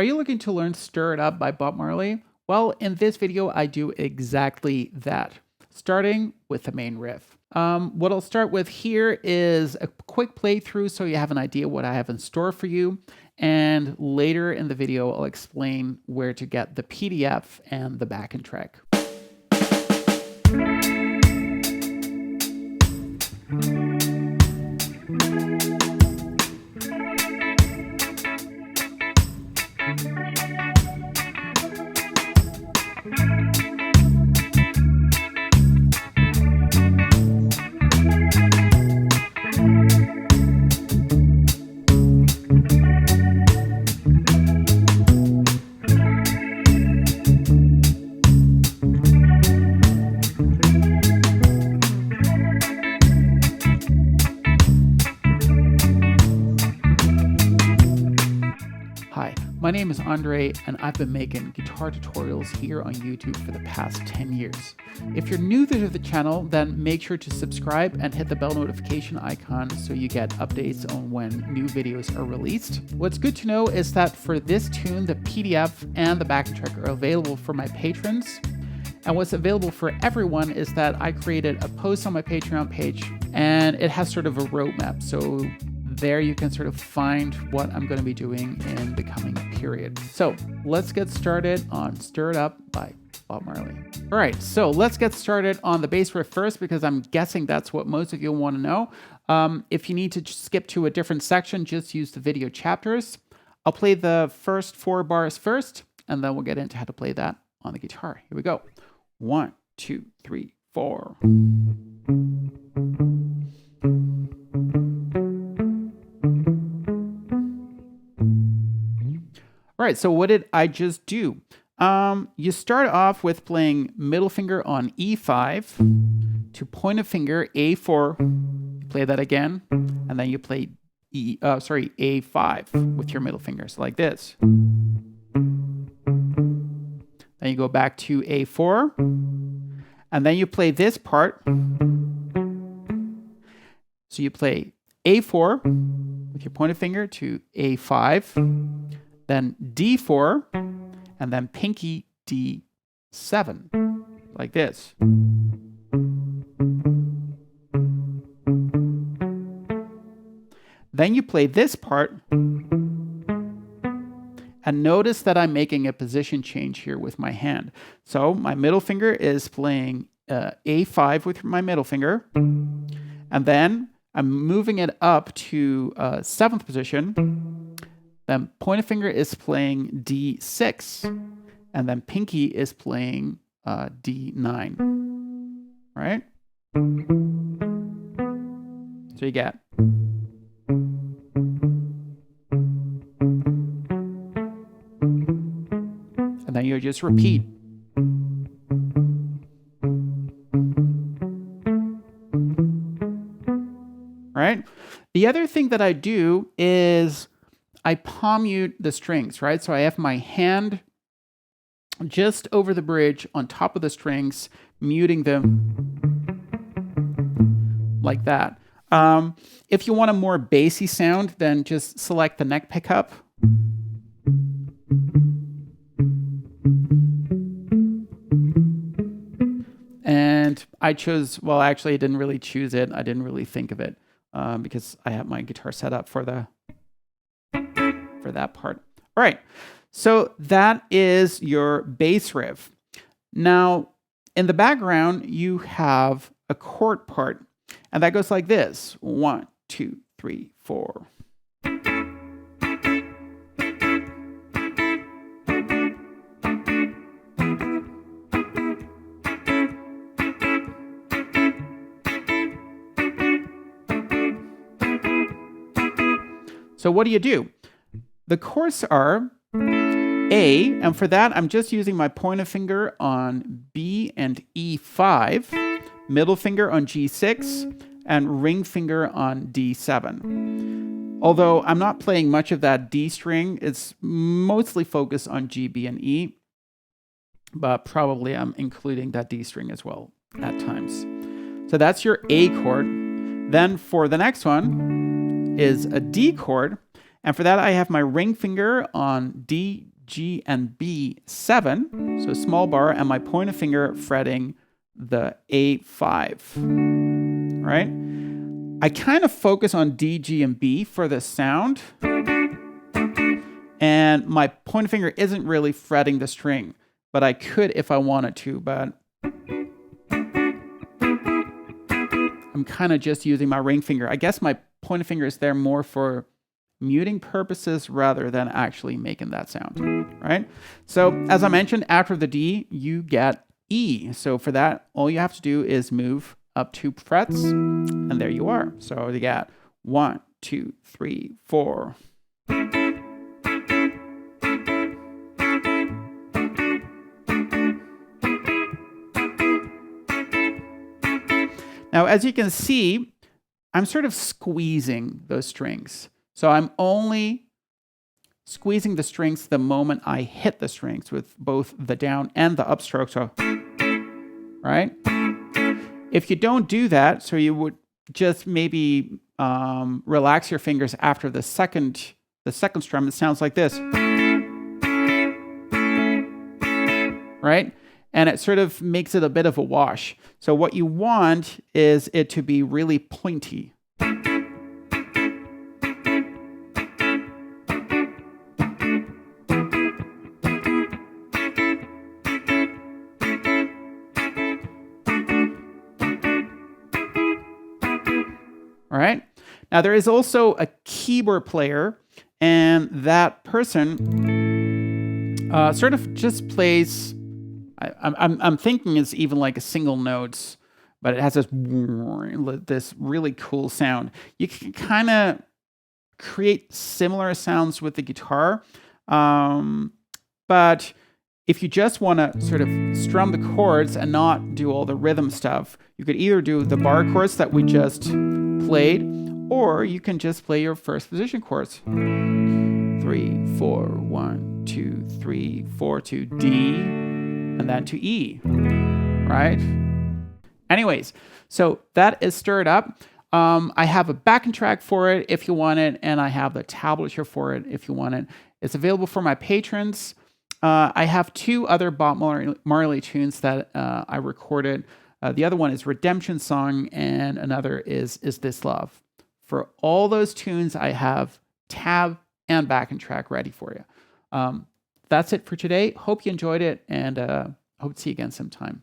Are you looking to learn Stir It Up by Bob Marley? Well, in this video, I do exactly that, starting with the main riff. What I'll start with here is a quick playthrough so you have an idea what I have in store for you. And later in the video, I'll explain where to get the PDF and the backing track. Hi, my name is Andre, and I've been making guitar tutorials here on YouTube for the past 10 years. If you're new to the channel, then make sure to subscribe and hit the bell notification icon so you get updates on when new videos are released. What's good to know is that for this tune, the PDF and the backing track are available for my patrons. And what's available for everyone is that I created a post on my Patreon page, and it has sort of a roadmap. So there you can sort of find what I'm going to be doing in the coming period. So let's get started on Stir It Up by Bob Marley. All right, so let's get started on the bass riff first, because I'm guessing that's what most of you want to know. If you need to skip to a different section, just use the video chapters. I'll play the first 4 bars first, and then we'll get into how to play that on the guitar. Here we go. 1, 2, 3, 4. All right, so what did I just do? You start off with playing middle finger on E5 to point a finger A4. Play that again, and then you play A5 with your middle fingers like this. Then you go back to A4, and then you play this part. So you play A4 with your pointer finger to A5, then D4, and then pinky D7, like this. Then you play this part, and notice that I'm making a position change here with my hand. So my middle finger is playing A5 with my middle finger, and then I'm moving it up to 7th position. Then pointer finger is playing D6, and then pinky is playing D9. All right? So you get. And then you just repeat. All right? The other thing that I do is I palm mute the strings, right? So I have my hand just over the bridge on top of the strings, muting them like that. If you want a more bassy sound, then just select the neck pickup. And I chose, well, actually I didn't really choose it. I didn't really think of it because I have my guitar set up for that part. All right, so that is your bass riff. Now, in the background, you have a chord part, and that goes like this. 1, 2, 3, 4. So what do? The chords are A, and for that, I'm just using my pointer finger on B and E5, middle finger on G6, and ring finger on D7. Although I'm not playing much of that D string, it's mostly focused on G, B, and E, but probably I'm including that D string as well at times. So that's your A chord. Then for the next one is a D chord, And for that, I have my ring finger on D, G, and B7, so small bar, and my pointer finger fretting the A5, right? I kind of focus on D, G, and B for the sound, and my pointer finger isn't really fretting the string, but I could if I wanted to, but I'm kind of just using my ring finger. I guess my pointer finger is there more for muting purposes rather than actually making that sound, right? So as I mentioned, after the D, you get E. So for that, all you have to do is move up 2 frets, and there you are. So you got 1, 2, 3, 4. Now, as you can see, I'm sort of squeezing those strings. So I'm only squeezing the strings the moment I hit the strings with both the down and the upstroke. So, right? If you don't do that, so you would just maybe relax your fingers after the second strum, it sounds like this. Right? And it sort of makes it a bit of a wash. So what you want is it to be really pointy. All right. Now there is also a keyboard player, and that person sort of just plays. I'm thinking it's even like a single notes, but it has this really cool sound. You can kind of create similar sounds with the guitar, but if you just want to sort of strum the chords and not do all the rhythm stuff, you could either do the bar chords that we just played, or you can just play your first position chords. 3, 4, 1, 2, 3, 4 to D, and then to E, right? Anyways, so that is stirred up. I have a backing track for it if you want it, and I have the tablature for it if you want it. It's available for my patrons. I have 2 other Bob Marley tunes that I recorded. The other one is Redemption Song, and another is This Love. For all those tunes, I have tab and backing track ready for you. That's it for today. Hope you enjoyed it, and hope to see you again sometime.